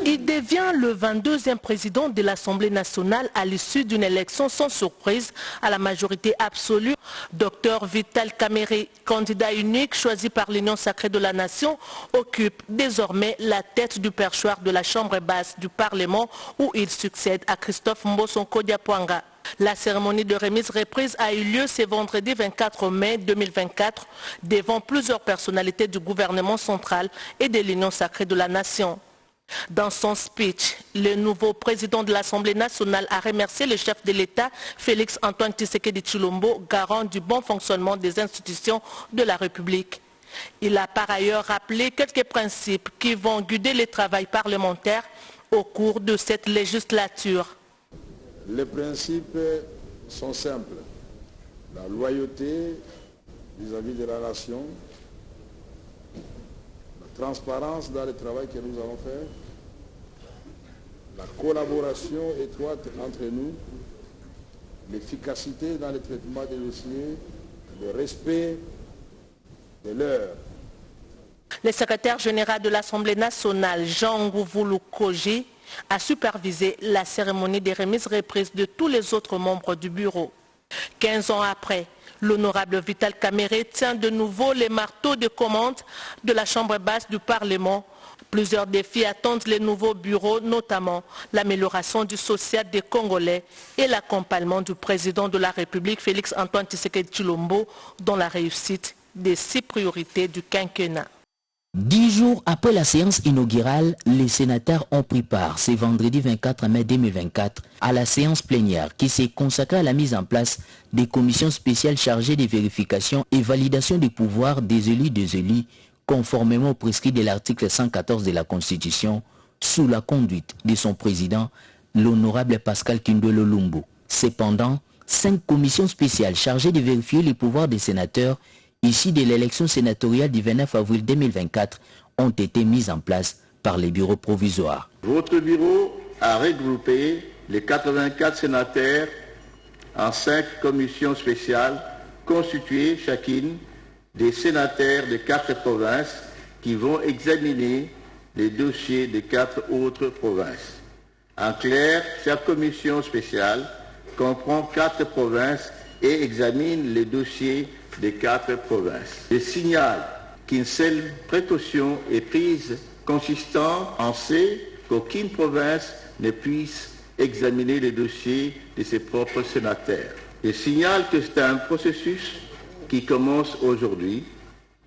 Il devient le 22e président de l'Assemblée nationale à l'issue d'une élection sans surprise à la majorité absolue. Dr Vital Kamerhe, candidat unique choisi par l'Union sacrée de la nation, occupe désormais la tête du perchoir de la Chambre basse du Parlement où il succède à Christophe Mbosonko Diapwanga. La cérémonie de remise reprise a eu lieu ce vendredi 24 mai 2024 devant plusieurs personnalités du gouvernement central et de l'Union sacrée de la nation. Dans son speech, le nouveau président de l'Assemblée nationale a remercié le chef de l'État, Félix Antoine Tshisekedi Tshilombo, garant du bon fonctionnement des institutions de la République. Il a par ailleurs rappelé quelques principes qui vont guider le travail parlementaire au cours de cette législature. Les principes sont simples. La loyauté vis-à-vis de la nation, la transparence dans le travail que nous allons faire, la collaboration étroite entre nous, l'efficacité dans le traitement des dossiers, le respect de l'heure. Le secrétaire général de l'Assemblée nationale, Jean Ngouvoulou Koji, a supervisé la cérémonie des remises reprises de tous les autres membres du bureau. 15 ans après, l'honorable Vital Kamerhe tient de nouveau les marteaux de commande de la Chambre basse du Parlement. Plusieurs défis attendent les nouveaux bureaux, notamment l'amélioration du social des Congolais et l'accompagnement du président de la République, Félix Antoine Tshisekedi Tshilombo, dans la réussite des 6 priorités du quinquennat. 10 jours après la séance inaugurale, les sénateurs ont pris part ce vendredi 24 mai 2024 à la séance plénière qui s'est consacrée à la mise en place des commissions spéciales chargées des vérifications et validations des pouvoirs des élus conformément au prescrit de l'article 114 de la Constitution sous la conduite de son président, l'honorable Pascal Kindwelo Lumbu. Cependant, 5 commissions spéciales chargées de vérifier les pouvoirs des sénateurs issus de l'élection sénatoriale du 29 avril 2024 ont été mises en place par les bureaux provisoires. Votre bureau a regroupé les 84 sénateurs en 5 commissions spéciales constituées chacune des sénateurs de 4 provinces qui vont examiner les dossiers de 4 autres provinces. En clair, chaque commission spéciale comprend 4 provinces et examine les dossiers des 4 provinces. Je signale qu'une seule précaution est prise consistant en ce qu'aucune province ne puisse examiner les dossiers de ses propres sénateurs. Je signale que c'est un processus qui commence aujourd'hui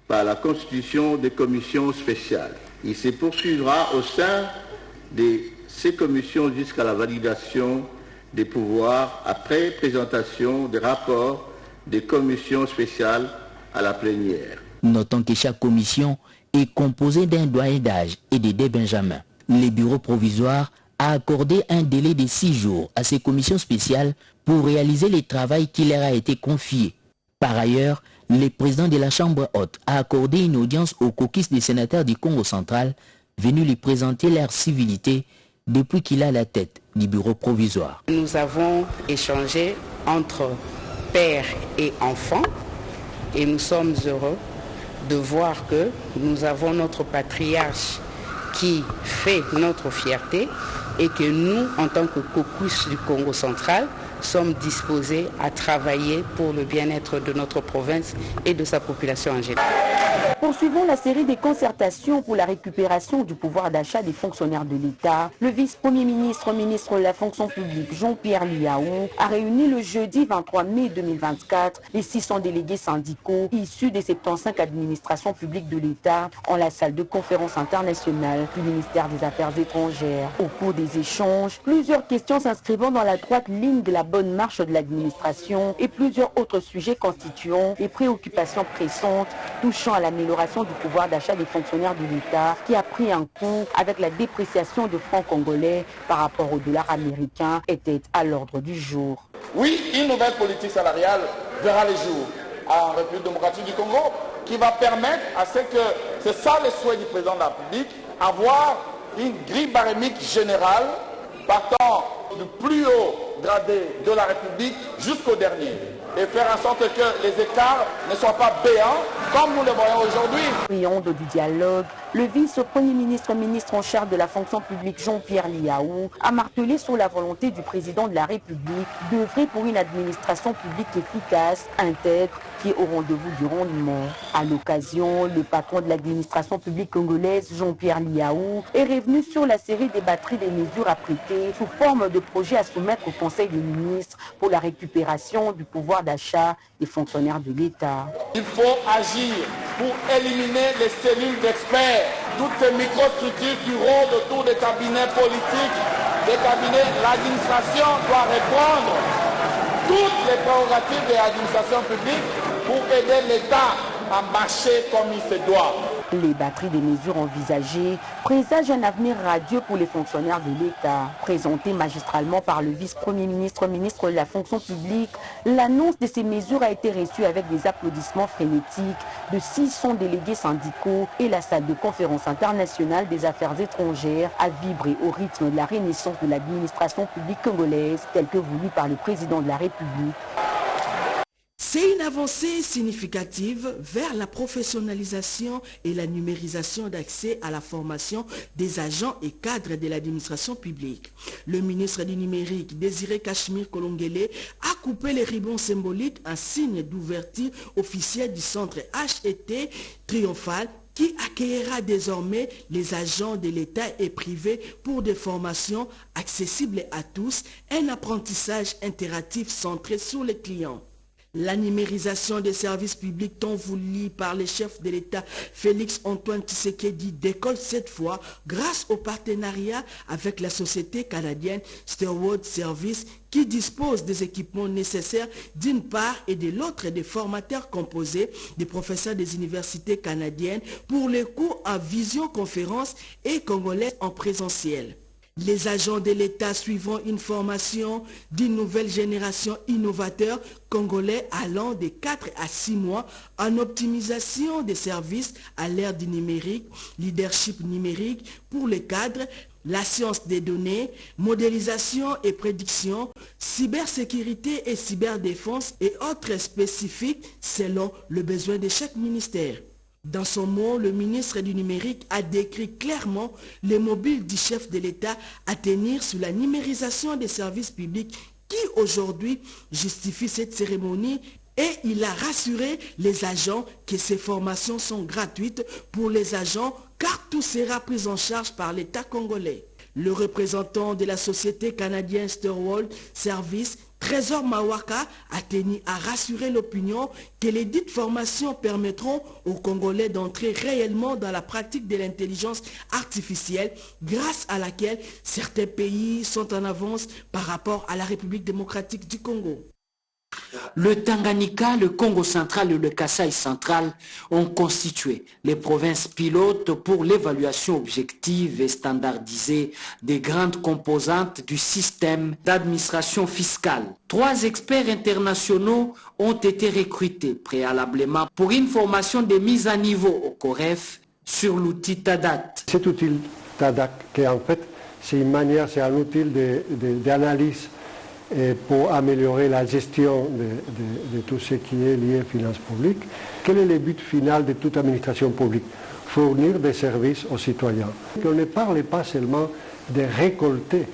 par la constitution des commissions spéciales. Il se poursuivra au sein de ces commissions jusqu'à la validation des pouvoirs après présentation des rapports des commissions spéciales à la plénière. Notons que chaque commission est composée d'un doyen d'âge et de 2 benjamins. Le bureau provisoire a accordé un délai de 6 jours à ces commissions spéciales pour réaliser le travail qui leur a été confié. Par ailleurs, le président de la Chambre haute a accordé une audience aux caucus des sénateurs du Congo central venus lui présenter leur civilité depuis qu'il a la tête du bureau provisoire. Nous avons échangé entre père et enfant et nous sommes heureux de voir que nous avons notre patriarche qui fait notre fierté et que nous, en tant que caucus du Congo central, sommes disposés à travailler pour le bien-être de notre province et de sa population en général. Poursuivons la série des concertations pour la récupération du pouvoir d'achat des fonctionnaires de l'État. Le vice-premier ministre, ministre de la fonction publique, Jean-Pierre Liaou, a réuni le jeudi 23 mai 2024 les 600 délégués syndicaux issus des 75 administrations publiques de l'État en la salle de conférence internationale du ministère des Affaires étrangères. Au cours des échanges, plusieurs questions s'inscrivant dans la droite ligne de la bonne marche de l'administration et plusieurs autres sujets constituant des préoccupations pressantes touchant à l'amélioration du pouvoir d'achat des fonctionnaires de l'État qui a pris un coup avec la dépréciation du franc congolais par rapport au dollar américain était à l'ordre du jour. Oui, une nouvelle politique salariale verra les jours en République démocratique du Congo qui va permettre à ce que, c'est ça le souhait du président de la République, avoir une grille barémique générale partant du plus haut gradé de la République jusqu'au dernier. et faire en sorte que les écarts ne soient pas béants comme nous le voyons aujourd'hui. Triangle du dialogue, le vice-premier ministre en charge de la fonction publique Jean-Pierre Liaou a martelé sur la volonté du président de la République d'œuvrer pour une administration publique efficace, intègre, qui est au rendez-vous du rendement. À l'occasion, le patron de l'administration publique congolaise, Jean-Pierre Liaou, est revenu sur la série des batteries des mesures à prêter sous forme de projet à soumettre au Conseil des ministres pour la récupération du pouvoir d'achat des fonctionnaires de l'État. Il faut agir pour éliminer les cellules d'experts, toutes ces microstructures qui rôdent autour des cabinets politiques, des cabinets. L'administration doit répondre toutes les prérogatives de l'administration publique pour aider l'État à marcher comme il se doit. Les batteries des mesures envisagées présagent un avenir radieux pour les fonctionnaires de l'État. Présenté magistralement par le vice-premier ministre de la fonction publique, l'annonce de ces mesures a été reçue avec des applaudissements frénétiques de 600 délégués syndicaux et la salle de conférence internationale des affaires étrangères a vibré au rythme de la renaissance de l'administration publique congolaise telle que voulue par le président de la République. C'est une avancée significative vers la professionnalisation et la numérisation d'accès à la formation des agents et cadres de l'administration publique. Le ministre du numérique, Désiré Cachemire Kolongele, a coupé les ribbons symboliques en signe d'ouverture officielle du centre HET triomphal qui accueillera désormais les agents de l'État et privés pour des formations accessibles à tous, un apprentissage interactif centré sur les clients. La numérisation des services publics tant voulue par les chefs de l'État Félix Antoine Tshisekedi décolle cette fois grâce au partenariat avec la société canadienne Steward Service qui dispose des équipements nécessaires d'une part et de l'autre des formateurs composés des professeurs des universités canadiennes pour les cours en visioconférence et congolais en présentiel. Les agents de l'État suivront une formation d'une nouvelle génération innovateur congolais allant de 4 à 6 mois en optimisation des services à l'ère du numérique, leadership numérique pour les cadres, la science des données, modélisation et prédiction, cybersécurité et cyberdéfense et autres spécifiques selon le besoin de chaque ministère. Dans son mot, le ministre du numérique a décrit clairement les mobiles du chef de l'État à tenir sur la numérisation des services publics qui aujourd'hui justifie cette cérémonie et il a rassuré les agents que ces formations sont gratuites pour les agents car tout sera pris en charge par l'État congolais. Le représentant de la société canadienne Steward Service, Trésor Mawaka, a tenu à rassurer l'opinion que les dites formations permettront aux Congolais d'entrer réellement dans la pratique de l'intelligence artificielle grâce à laquelle certains pays sont en avance par rapport à la République démocratique du Congo. Le Tanganyika, le Congo central et le Kasaï central ont constitué les provinces pilotes pour l'évaluation objective et standardisée des grandes composantes du système d'administration fiscale. 3 experts internationaux ont été recrutés préalablement pour une formation de mise à niveau au COREF sur l'outil TADAT. Cet outil TADAT, qui en fait, c'est un outil d'analyse pour améliorer la gestion de tout ce qui est lié aux finances publiques. Quel est le but final de toute administration publique? Fournir des services aux citoyens. On ne parle pas seulement de récolter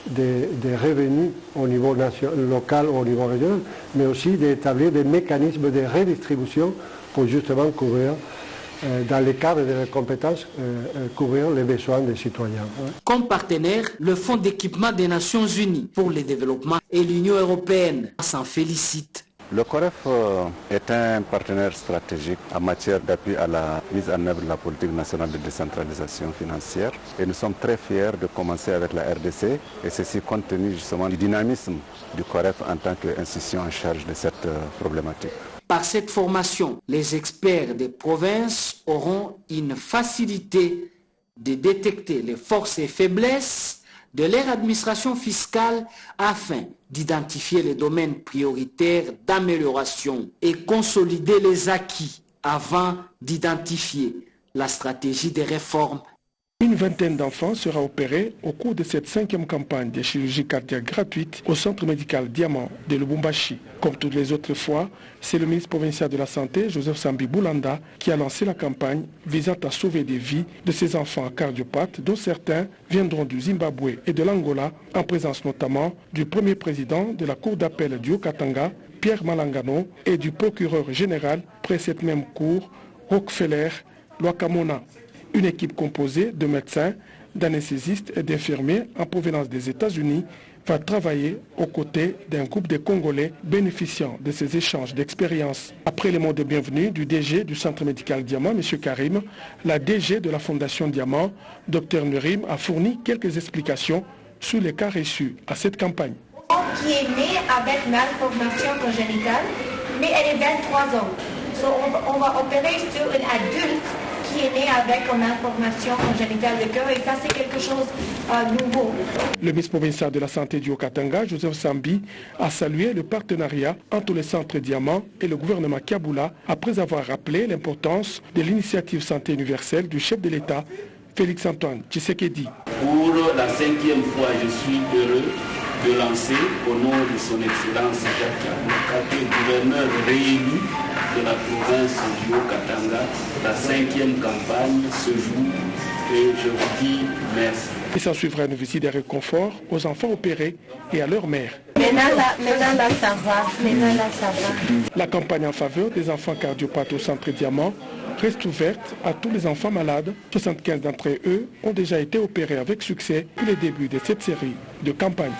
des revenus au niveau local ou au niveau régional, mais aussi d'établir des mécanismes de redistribution pour justement couvrir dans le cadre de leurs compétences, couvrir les besoins des citoyens. Comme partenaire, le Fonds d'équipement des Nations Unies pour le développement et l'Union européenne s'en félicitent. Le COREF est un partenaire stratégique en matière d'appui à la mise en œuvre de la politique nationale de décentralisation financière et nous sommes très fiers de commencer avec la RDC et ceci compte tenu justement du dynamisme du COREF en tant qu'institution en charge de cette problématique. Par cette formation, les experts des provinces auront une facilité de détecter les forces et faiblesses de leur administration fiscale afin d'identifier les domaines prioritaires d'amélioration et consolider les acquis avant d'identifier la stratégie des réformes. Une Une vingtaine d'enfants sera opérée au cours de cette 5e campagne de chirurgie cardiaque gratuite au centre médical Diamant de Lubumbashi. Comme toutes les autres fois, c'est le ministre provincial de la Santé, Joseph Sambi Boulanda, qui a lancé la campagne visant à sauver des vies de ces enfants cardiopathes, dont certains viendront du Zimbabwe et de l'Angola, en présence notamment du premier président de la Cour d'appel du Haut-Katanga, Pierre Malangano, et du procureur général près cette même cour, Rockefeller Lwakamona. Une équipe composée de médecins, d'anesthésistes et d'infirmiers en provenance des États-Unis va travailler aux côtés d'un groupe de Congolais bénéficiant de ces échanges d'expériences. Après les mots de bienvenue du DG du Centre médical Diamant, M. Karim, la DG de la Fondation Diamant, Dr Nurim, a fourni quelques explications sur les cas reçus à cette campagne. Qui est née avec malformation congénitale, mais elle est 23 ans. On va opérer sur un adulte qui est né avec une malformation congénitale de cœur, et ça c'est quelque chose de nouveau. Le ministre provincial de la Santé du Haut-Katanga, Joseph Sambi, a salué le partenariat entre le Centre Diamant et le gouvernement Kabula après avoir rappelé l'importance de l'initiative santé universelle du chef de l'État, Félix-Antoine Tshisekedi. Pour la 5e fois, je suis heureux de lancer au nom de son Excellence Jacques Kabila, gouverneur réélu de la province du Haut-Katanga. La 5e campagne se joue et je vous dis merci. Il s'en suivra une visite de réconfort aux enfants opérés et à leur mère. Maintenant là, ça va. La campagne en faveur des enfants cardiopathes au Centre Diamant reste ouverte à tous les enfants malades. 75 d'entre eux ont déjà été opérés avec succès depuis le début de cette série de campagnes.